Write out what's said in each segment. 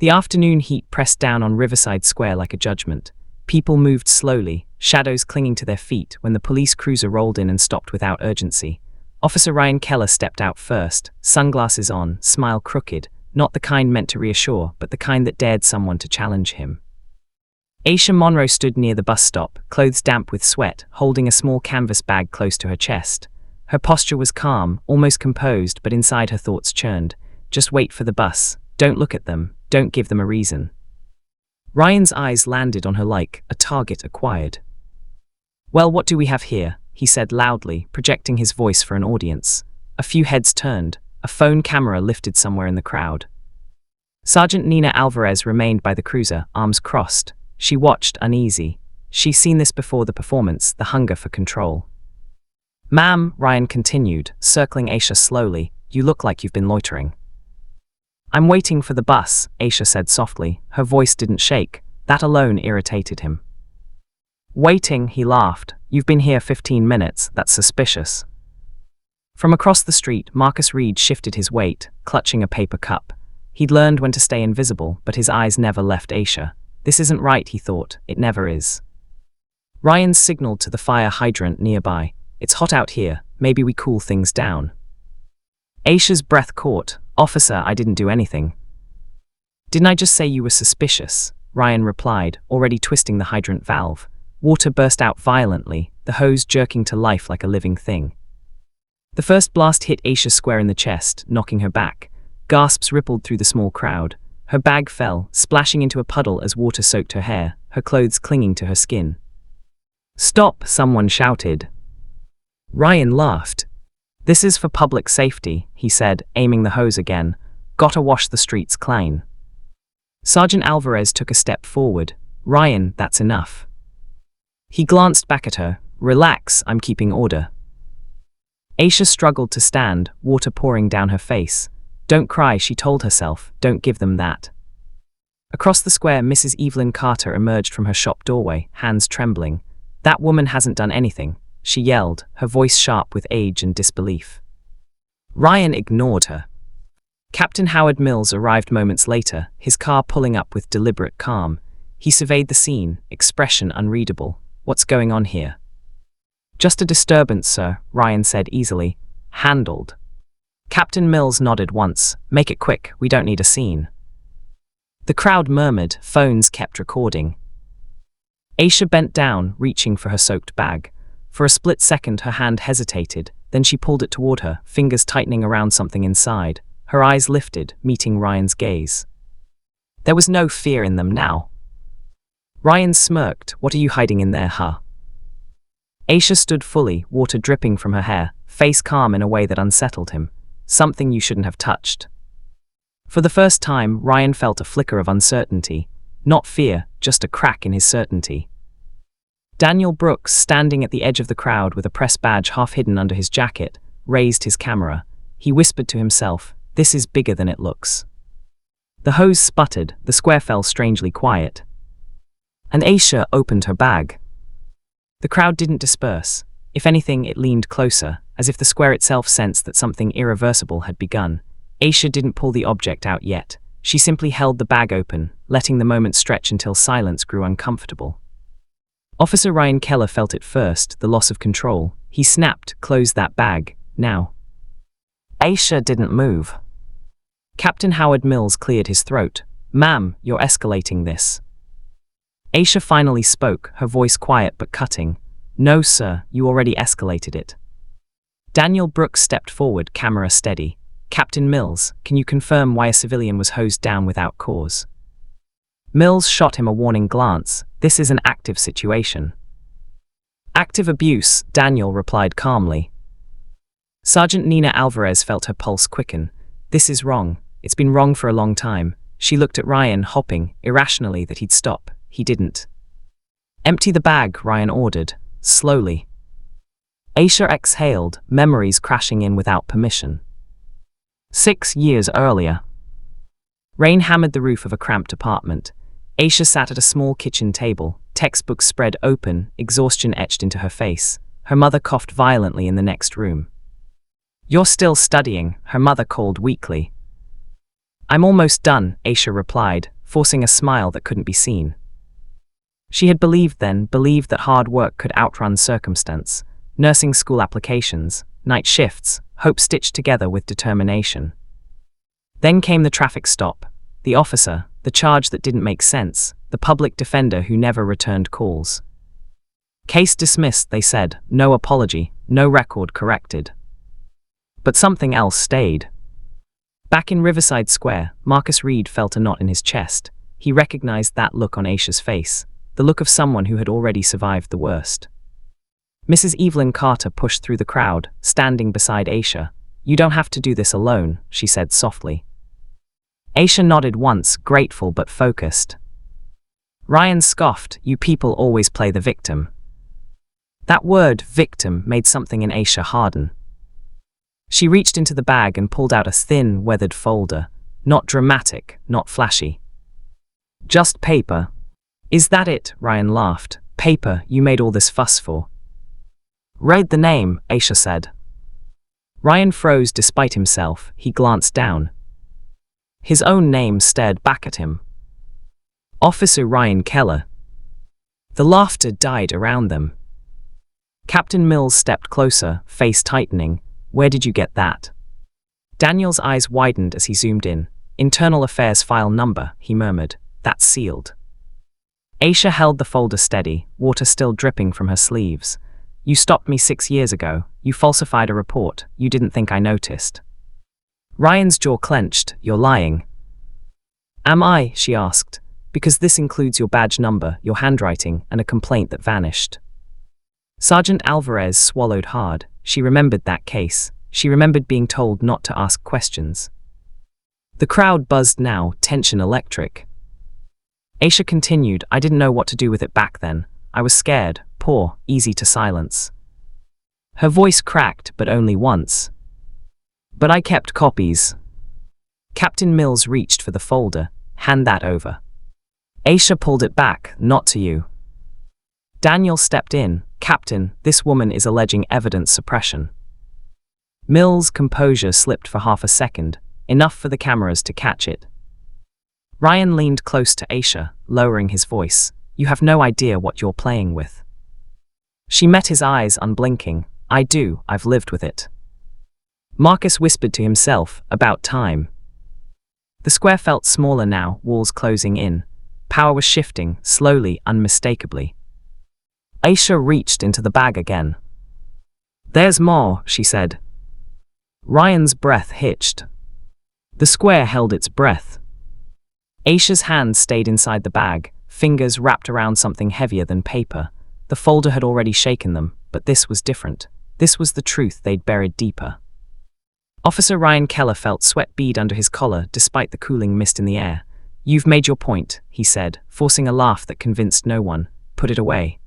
The afternoon heat pressed down on Riverside Square like a judgment. People moved slowly, shadows clinging to their feet when the police cruiser rolled in and stopped without urgency. Officer Ryan Keller stepped out first, sunglasses on, smile crooked, not the kind meant to reassure, but the kind that dared someone to challenge him. Aisha Monroe stood near the bus stop, clothes damp with sweat, holding a small canvas bag close to her chest. Her posture was calm, almost composed, but inside her thoughts churned. Just wait for the bus. Don't look at them. Don't give them a reason. Ryan's eyes landed on her like a target acquired. "Well, what do we have here?" he said loudly, projecting his voice for an audience. A few heads turned. A phone camera lifted somewhere in the crowd. Sergeant Nina Alvarez remained by the cruiser, arms crossed. She watched, uneasy. She's seen this before the performance, the hunger for control. "Ma'am," Ryan continued, circling Aisha slowly, "you look like you've been loitering." "I'm waiting for the bus," Aisha said softly. Her voice didn't shake. That alone irritated him. "Waiting," he laughed. "You've been here 15 minutes, that's suspicious." From across the street, Marcus Reed shifted his weight, clutching a paper cup. He'd learned when to stay invisible, but his eyes never left Aisha. This isn't right, he thought. It never is. Ryan signaled to the fire hydrant nearby. "It's hot out here. Maybe we cool things down." Aisha's breath caught. "Officer, I didn't do anything." "Didn't I just say you were suspicious?" Ryan replied, already twisting the hydrant valve. Water burst out violently, the hose jerking to life like a living thing. The first blast hit Aisha square in the chest, knocking her back. Gasps rippled through the small crowd. Her bag fell, splashing into a puddle as water soaked her hair, her clothes clinging to her skin. "Stop!" someone shouted. Ryan laughed. "This is for public safety," he said, aiming the hose again. "Gotta wash the streets clean." Sergeant Alvarez took a step forward. "Ryan, that's enough." He glanced back at her. "Relax, I'm keeping order." Aisha struggled to stand, water pouring down her face. "Don't cry," she told herself. "Don't give them that." Across the square, Mrs. Evelyn Carter emerged from her shop doorway, hands trembling. "That woman hasn't done anything," she yelled, her voice sharp with age and disbelief. Ryan ignored her. Captain Howard Mills arrived moments later, his car pulling up with deliberate calm. He surveyed the scene, expression unreadable. "What's going on here?" "Just a disturbance, sir," Ryan said easily. "Handled." Captain Mills nodded once. "Make it quick, we don't need a scene." The crowd murmured, phones kept recording. Aisha bent down, reaching for her soaked bag. For a split second her hand hesitated, then she pulled it toward her, fingers tightening around something inside. Her eyes lifted, meeting Ryan's gaze. There was no fear in them now. Ryan smirked. "What are you hiding in there, huh?" Aisha stood fully, water dripping from her hair, face calm in a way that unsettled him. "Something you shouldn't have touched." For the first time, Ryan felt a flicker of uncertainty. Not fear, just a crack in his certainty. Daniel Brooks, standing at the edge of the crowd with a press badge half hidden under his jacket, raised his camera. He whispered to himself, "This is bigger than it looks." The hose sputtered, the square fell strangely quiet. And Aisha opened her bag. The crowd didn't disperse. If anything, it leaned closer, as if the square itself sensed that something irreversible had begun. Aisha didn't pull the object out yet. She simply held the bag open, letting the moment stretch until silence grew uncomfortable. Officer Ryan Keller felt it first, the loss of control. He snapped, "Close that bag, now." Aisha didn't move. Captain Howard Mills cleared his throat. "Ma'am, you're escalating this." Aisha finally spoke, her voice quiet but cutting. "No, sir, you already escalated it." Daniel Brooks stepped forward, camera steady. "Captain Mills, can you confirm why a civilian was hosed down without cause?" Mills shot him a warning glance. "This is an active situation." "Active abuse," Daniel replied calmly. Sergeant Nina Alvarez felt her pulse quicken. "This is wrong. It's been wrong for a long time." She looked at Ryan, hoping, irrationally, that he'd stop. He didn't. "Empty the bag," Ryan ordered, slowly. Aisha exhaled, memories crashing in without permission. 6 years earlier. Rain hammered the roof of a cramped apartment. Aisha sat at a small kitchen table, textbooks spread open, exhaustion etched into her face. Her mother coughed violently in the next room. "You're still studying," her mother called weakly. I'm almost done, Aisha replied, forcing a smile that couldn't be seen. She had believed that hard work could outrun circumstance, nursing school applications, night shifts, hope stitched together with determination. Then came the traffic stop, the officer, the charge that didn't make sense, the public defender who never returned calls. Case dismissed, they said, no apology, no record corrected. But something else stayed. Back in Riverside Square, Marcus Reed felt a knot in his chest. He recognized that look on Aisha's face, the look of someone who had already survived the worst. Mrs. Evelyn Carter pushed through the crowd, standing beside Aisha. You don't have to do this alone, she said softly. Aisha nodded once, grateful but focused. Ryan scoffed, you people always play the victim. That word, victim, made something in Aisha harden. She reached into the bag and pulled out a thin, weathered folder. Not dramatic, not flashy. Just paper. Is that it? Ryan laughed. Paper you made all this fuss for. Read the name, Aisha said. Ryan froze despite himself. He glanced down. His own name stared back at him. Officer Ryan Keller. The laughter died around them. Captain Mills stepped closer, face tightening. Where did you get that? Daniel's eyes widened as he zoomed in. Internal Affairs file number, he murmured. That's sealed. Aisha held the folder steady, water still dripping from her sleeves. You stopped me 6 years ago. You falsified a report. You didn't think I noticed. Ryan's jaw clenched. You're lying. Am I? She asked. Because this includes your badge number, your handwriting, and a complaint that vanished. Sergeant Alvarez swallowed hard. She remembered that case. She remembered being told not to ask questions. The crowd buzzed now, tension electric. Aisha continued, I didn't know what to do with it back then. I was scared, poor, easy to silence. Her voice cracked, but only once. But I kept copies. Captain Mills reached for the folder. Hand that over. Aisha pulled it back, not to you. Daniel stepped in. Captain, this woman is alleging evidence suppression. Mills' composure slipped for half a second, enough for the cameras to catch it. Ryan leaned close to Aisha, lowering his voice. You have no idea what you're playing with. She met his eyes, unblinking. I do, I've lived with it. Marcus whispered to himself, about time. The square felt smaller now, walls closing in. Power was shifting, slowly, unmistakably. Aisha reached into the bag again. There's more, she said. Ryan's breath hitched. The square held its breath. Aisha's hand stayed inside the bag, fingers wrapped around something heavier than paper. The folder had already shaken them, but this was different. This was the truth they'd buried deeper. Officer Ryan Keller felt sweat bead under his collar despite the cooling mist in the air. You've made your point, he said, forcing a laugh that convinced no one. Put it away.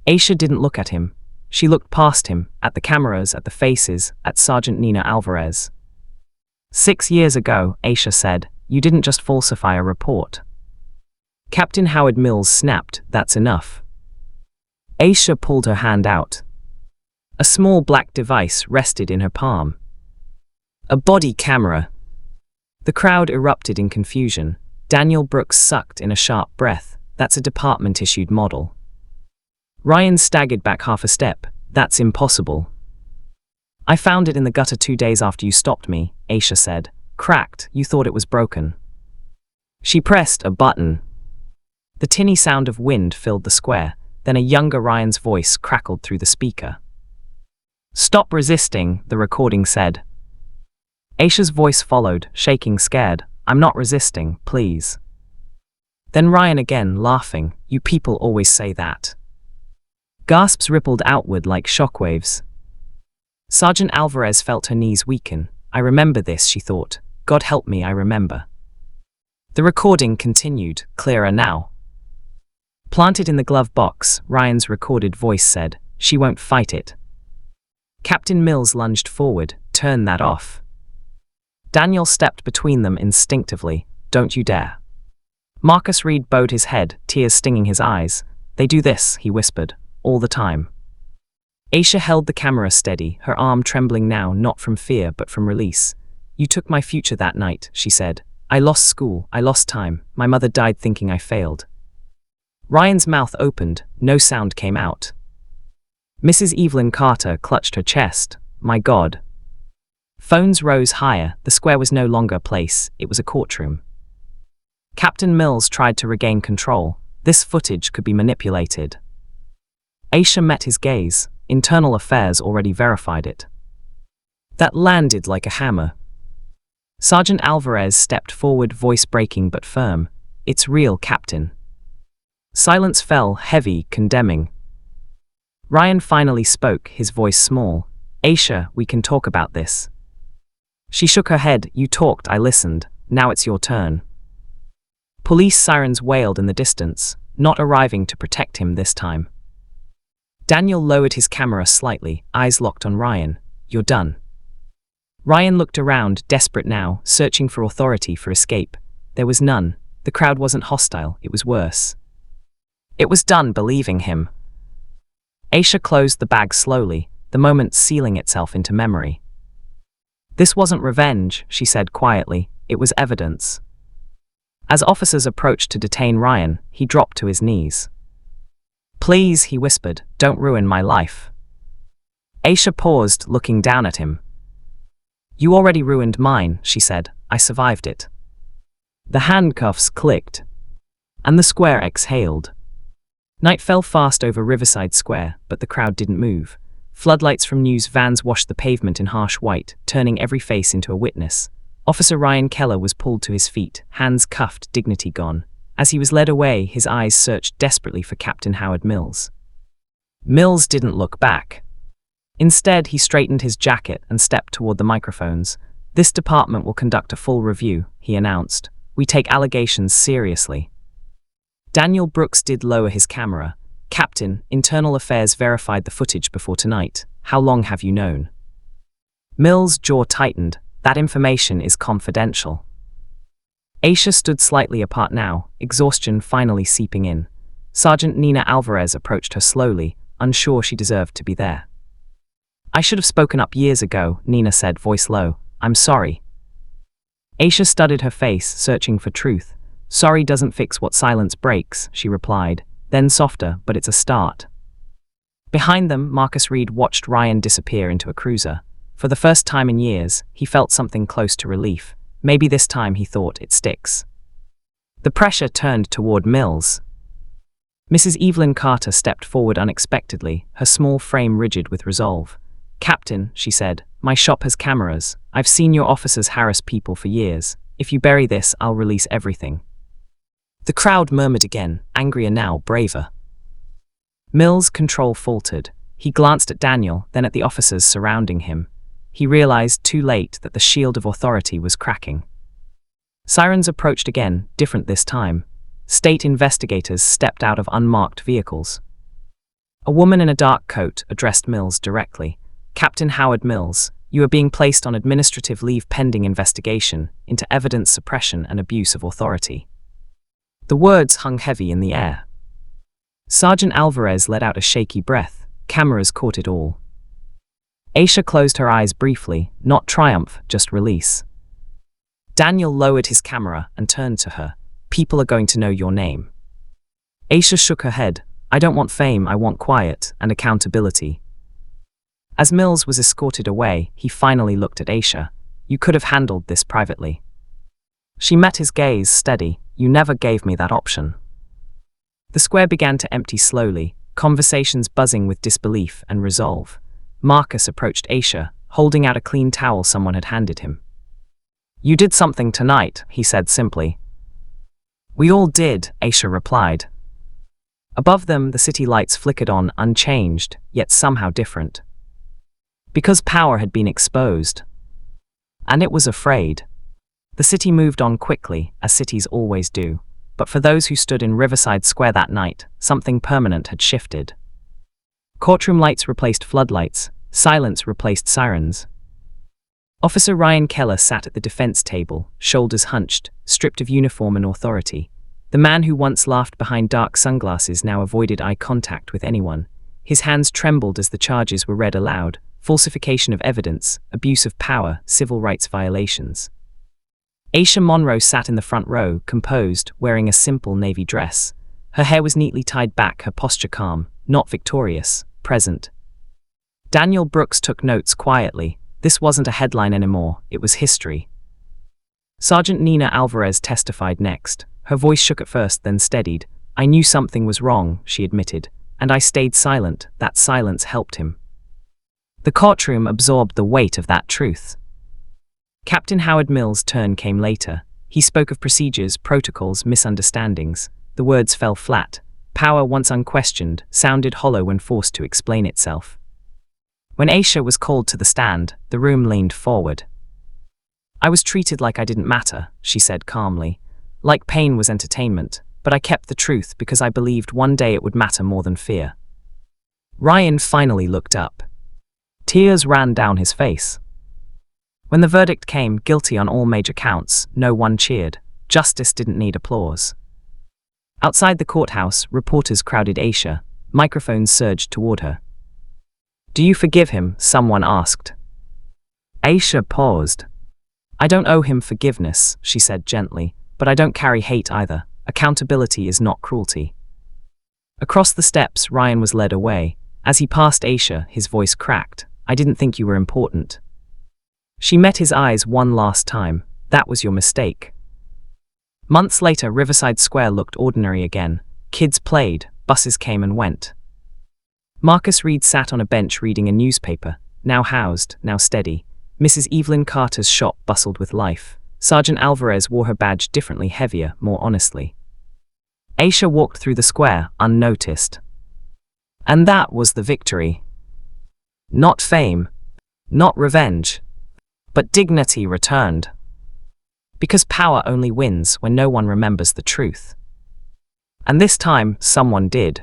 Aisha didn't look at him. She looked past him, at the cameras, at the faces, at Sergeant Nina Alvarez. 6 years ago, Aisha said, you didn't just falsify a report. Captain Howard Mills snapped, that's enough. Aisha pulled her hand out. A small black device rested in her palm. A body camera. The crowd erupted in confusion. Daniel Brooks sucked in a sharp breath. That's a department-issued model. Ryan staggered back half a step. That's impossible. I found it in the gutter 2 days after you stopped me, Aisha said. Cracked, you thought it was broken. She pressed a button. The tinny sound of wind filled the square, then a younger Ryan's voice crackled through the speaker. Stop resisting, the recording said. Aisha's voice followed, shaking, scared. I'm not resisting, please. Then Ryan again, laughing. You people always say that. Gasps rippled outward like shockwaves. Sergeant Alvarez felt her knees weaken. I remember this, she thought. God help me, I remember. The recording continued, clearer now. Planted in the glove box, Ryan's recorded voice said, she won't fight it. Captain Mills lunged forward, turn that off. Daniel stepped between them instinctively. Don't you dare. Marcus Reed bowed his head, tears stinging his eyes. They do this, he whispered, all the time. Aisha held the camera steady, her arm trembling now not from fear but from release. You took my future that night, she said. I lost school, I lost time, my mother died thinking I failed. Ryan's mouth opened, no sound came out. Mrs. Evelyn Carter clutched her chest. My God. Phones rose higher, the square was no longer a place, it was a courtroom. Captain Mills tried to regain control. This footage could be manipulated. Aisha met his gaze. Internal Affairs already verified it. That landed like a hammer. Sergeant Alvarez stepped forward, voice breaking but firm. It's real, Captain. Silence fell, heavy, condemning. Ryan finally spoke, his voice small. Aisha, we can talk about this. She shook her head. You talked, I listened. Now it's your turn. Police sirens wailed in the distance, not arriving to protect him this time. Daniel lowered his camera slightly, eyes locked on Ryan. You're done. Ryan looked around, desperate now, searching for authority for escape. There was none. The crowd wasn't hostile, it was worse. It was done believing him. Aisha closed the bag slowly, the moment sealing itself into memory. This wasn't revenge, she said quietly, it was evidence. As officers approached to detain Ryan, he dropped to his knees. Please, he whispered, don't ruin my life. Aisha paused, looking down at him. You already ruined mine, she said. I survived it. The handcuffs clicked, and the square exhaled. Night fell fast over Riverside Square, but the crowd didn't move. Floodlights from news vans washed the pavement in harsh white, turning every face into a witness. Officer Ryan Keller was pulled to his feet, hands cuffed, dignity gone. As he was led away, his eyes searched desperately for Captain Howard Mills. Mills didn't look back. Instead, he straightened his jacket and stepped toward the microphones. This department will conduct a full review, he announced. We take allegations seriously. Daniel Brooks did lower his camera. Captain, Internal Affairs verified the footage before tonight. How long have you known? Mills' jaw tightened. That information is confidential. Aisha stood slightly apart now, exhaustion finally seeping in. Sergeant Nina Alvarez approached her slowly, unsure she deserved to be there. I should have spoken up years ago, Nina said, voice low. I'm sorry. Aisha studied her face, searching for truth. Sorry doesn't fix what silence breaks, she replied, then softer, but it's a start. Behind them, Marcus Reed watched Ryan disappear into a cruiser. For the first time in years, he felt something close to relief. Maybe this time he thought it sticks. The pressure turned toward Mills. Mrs. Evelyn Carter stepped forward unexpectedly, her small frame rigid with resolve. Captain, she said, my shop has cameras. I've seen your officers harass people for years. If you bury this, I'll release everything. The crowd murmured again, angrier now, braver. Mills' control faltered. He glanced at Daniel, then at the officers surrounding him. He realized too late that the shield of authority was cracking. Sirens approached again, different this time. State investigators stepped out of unmarked vehicles. A woman in a dark coat addressed Mills directly. Captain Howard Mills, you are being placed on administrative leave pending investigation into evidence suppression and abuse of authority. The words hung heavy in the air. Sergeant Alvarez let out a shaky breath. Cameras caught it all. Aisha closed her eyes briefly, not triumph, just release. Daniel lowered his camera and turned to her. People are going to know your name. Aisha shook her head. I don't want fame, I want quiet and accountability. As Mills was escorted away, he finally looked at Aisha. You could have handled this privately. She met his gaze, steady. You never gave me that option. The square began to empty slowly, conversations buzzing with disbelief and resolve. Marcus approached Aisha, holding out a clean towel someone had handed him. You did something tonight, he said simply. We all did, Aisha replied. Above them, the city lights flickered on, unchanged, yet somehow different. Because power had been exposed. And it was afraid. The city moved on quickly, as cities always do. But for those who stood in Riverside Square that night, something permanent had shifted. Courtroom lights replaced floodlights, silence replaced sirens. Officer Ryan Keller sat at the defense table, shoulders hunched, stripped of uniform and authority. The man who once laughed behind dark sunglasses now avoided eye contact with anyone. His hands trembled as the charges were read aloud. falsification of evidence, abuse of power, civil rights violations. Aisha Monroe sat in the front row, composed, wearing a simple navy dress. Her hair was neatly tied back, her posture calm, not victorious, present. Daniel Brooks took notes quietly. This wasn't a headline anymore, it was history. Sergeant Nina Alvarez testified next. Her voice shook at first, then steadied. I knew something was wrong, she admitted, and I stayed silent. That silence helped him. The courtroom absorbed the weight of that truth. Captain Howard Mills' turn came later. He spoke of procedures, protocols, misunderstandings. The words fell flat. Power, once unquestioned, sounded hollow when forced to explain itself. When Aisha was called to the stand, the room leaned forward. I was treated like I didn't matter, she said calmly. Like pain was entertainment, but I kept the truth because I believed one day it would matter more than fear. Ryan finally looked up. Tears ran down his face. When the verdict came, guilty on all major counts, no one cheered. Justice didn't need applause. Outside the courthouse, reporters crowded Aisha. Microphones surged toward her. Do you forgive him? Someone asked. Aisha paused. I don't owe him forgiveness, she said gently, but I don't carry hate either. Accountability is not cruelty. Across the steps, Ryan was led away. As he passed Aisha, his voice cracked. I didn't think you were important. She met his eyes one last time. That was your mistake. Months later, Riverside Square looked ordinary again. Kids played, buses came and went. Marcus Reed sat on a bench reading a newspaper, now housed, now steady. Mrs. Evelyn Carter's shop bustled with life. Sergeant Alvarez wore her badge differently, heavier, more honestly. Aisha walked through the square, unnoticed. And that was the victory. Not fame, not revenge, but dignity returned. Because power only wins when no one remembers the truth. And this time, someone did.